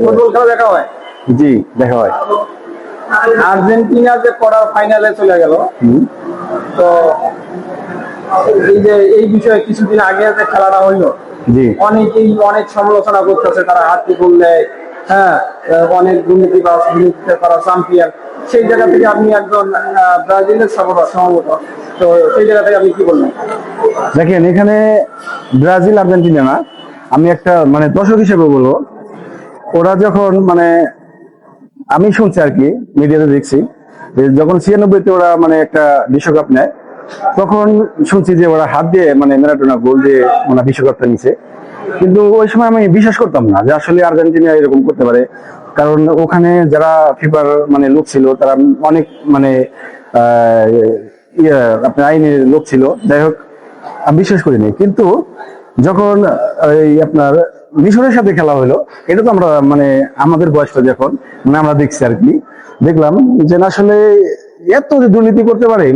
Football খেলা দেখা হয়? জি, দেখা হয়। আর্জেন্টিনা যে কোয়ার্টার ফাইনালে চলে গেল, তো এই যে এই বিষয়ে কিছুদিন আগে যে খেলাটা হইলো, জি, অনেকেই অনেক সমালোচনা করতেছে, তারা হাতটি করলে হ্যাঁ অনেক দুর্নীতিবাজ, দুর্নীতিতে তারা চ্যাম্পিয়ন। সেই জায়গা থেকে আপনি একজন ব্রাজিলের সাপোর্টার সম্ভবত, তো সেই জায়গা থেকে আপনি কি বলবেন? দেখেন এখানে ব্রাজিল আর্জেন্টিনা না, আমি একটা মানে দর্শক হিসেবে বলবো, ওরা যখন মানে আমি শুনছি আর কি, মিডিয়াতে দেখছি যে যখন 96-তে ওরা মানে একটা বিশ্বকাপ নেয়, তখন শুনছি যে ওরা হাত দিয়ে মানে ম্যারাডোনা গোল দিয়ে মানে বিশ্বকাপটা নিছে। কিন্তু ওই সময় আমি বিশ্বাস করতাম না যে আসলে আর্জেন্টিনা এরকম করতে পারে, কারণ ওখানে যারা ফিফার মানে লোক ছিল তারা অনেক মানে আহ, আপনার আইনের লোক ছিল। যাই হোক, আমি বিশ্বাস করিনি। কিন্তু যখন এই আপনার মিশরের সাথে খেলা হলো, এটা তো আমরা মানে আমাদের বয়সটা যখন মানে আমরা দেখছি আর কি, দেখলাম যে না আসলে এত যে দুর্নীতি করতে পারে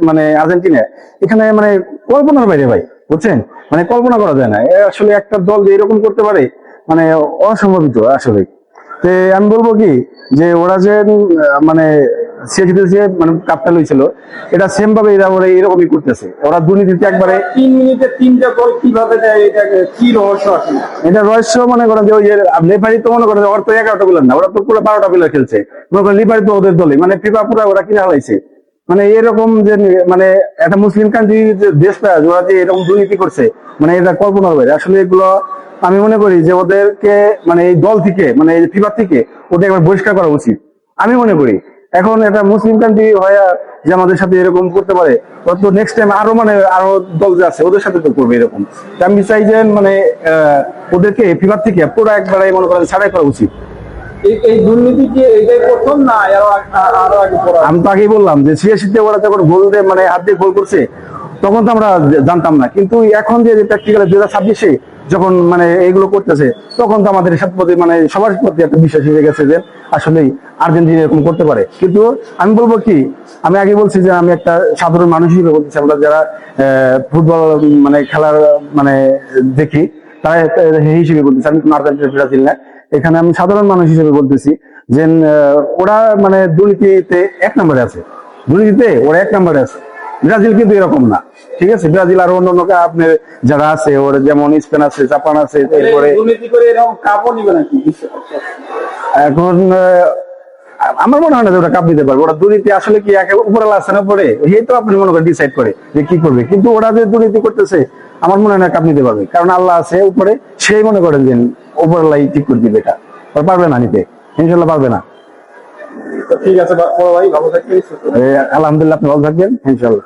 মানে আর্জেন্টিনা, এখানে মানে কল্পনার বাইরে ভাই, বুঝছেন? মানে কল্পনা করা যায় না আসলে একটা দল যে এরকম করতে পারে, মানে অসম্ভাবিত আসলে। তে আমি বলবো কি যে ওরা যে মানে সিএসিতে যে মানে কাপটা লইছিল, এটা সেম ভাবে এরা ওরা এরকমই করতেছে, ওরা দুর্নীতিতে একবারে 3 মিনিটে 3টা গোল কিভাবে দেয়, এটা কি রহস্য আছে? এটা রহস্য মনে করেন যে ওই যে লেফারি তো মনে করেন ওর তো 11টা প্লেয়ার না, ওরা তো পুরো 12টা প্লেয়ার খেলছে। মনে করেন লিফারি তো ওদের দলে মানে ফিফা পুরো ওরা কিনে হালাইছে। মানে এরকম যে মানে একটা মুসলিম কান্ট্রি দেশটা ওরা যে এরকম দুর্নীতি করছে, মানে এটা কল্পনার বাইরে আসলে। এগুলো আমি মনে করি যে ওদেরকে মানে এই দল থেকে মানে ফিফা থেকে ওদের একবার বহিষ্কার করা উচিত, আমি মনে করি। এখন একটা মুসলিম কান্ট্রি হয়ে যে আমাদের সাথে এরকম করতে পারে, তো নেক্সট টাইম আরো মানে আরো দল যে আছে ওদের সাথে তো করবে এরকম। তা আমি চাই যে মানে ওদেরকে ফিফা থেকে পুরো একবারে মনে করেন ছাড়াই করা উচিত। এই দুর্নীতি কি এইটাই প্রথম, না আরো আগে পড়া? আমি তো আগেই বললাম যে 86-তে ওরা যখন গোল দিয়ে মানে হাত দিয়ে গোল করছে, তখন তো আমরা জানতাম না। কিন্তু এখন যে প্র্যাকটিক্যালি 2026-এ যখন মানে এইগুলো করতেছে, তখন তো আমাদের সাথে প্রতি মানে সবার প্রতি একটা বিশ্বাস হয়ে গেছে যে আসলেই আর্জেন্টিনা এরকম করতে পারে। কিন্তু আমি বলবো কি, আমি আগে বলছি যে আমি একটা সাধারণ মানুষ হিসেবে বলতেছি, আমরা যারা ফুটবল মানে খেলার মানে দেখি, তারা এই হিসেবে বলতেছি, আমি কোনো আর্জেন্টিনা ব্রাজিল না, এখানে আমি সাধারণ মানুষ হিসেবে বলতেছি যে ওরা মানে দুর্নীতিতে 1 নম্বরে আছে, দুর্নীতিতে ওরা 1 নম্বরে আছে। ব্রাজিল কিন্তু এরকম না, ঠিক আছে? ব্রাজিল আর অন্য অন্য আপনার যারা আছে, ওর যেমন স্পেন আছে, জাপান আছে, এরপরে দুর্নীতি করে এরকম কাপও নিবে নাকি? এখন আমার মনে হয় না যে ওরা কাপ নিতে পারবে। ওরা দুর্নীতি আসলে কি উপরালা আছে না পরে, এই তো আপনি মনে করেন ডিসাইড করে যে কি করবে। কিন্তু ওরা যে দুর্নীতি করতেছে, আমার মনে হয় না কাপ নিতে পারবে, কারণ আল্লাহ আছে উপরে, সেই মনে করেন যে উপরালাই ঠিক করে দিবে। এটা ওরা পারবে না নিতে, ইনশাল্লাহ পারবে না। ঠিক আছে বড় ভাই, ভালো থাকবেন। আলহামদুলিল্লাহ, আপনি ভালো থাকবেন ইনশাল্লাহ।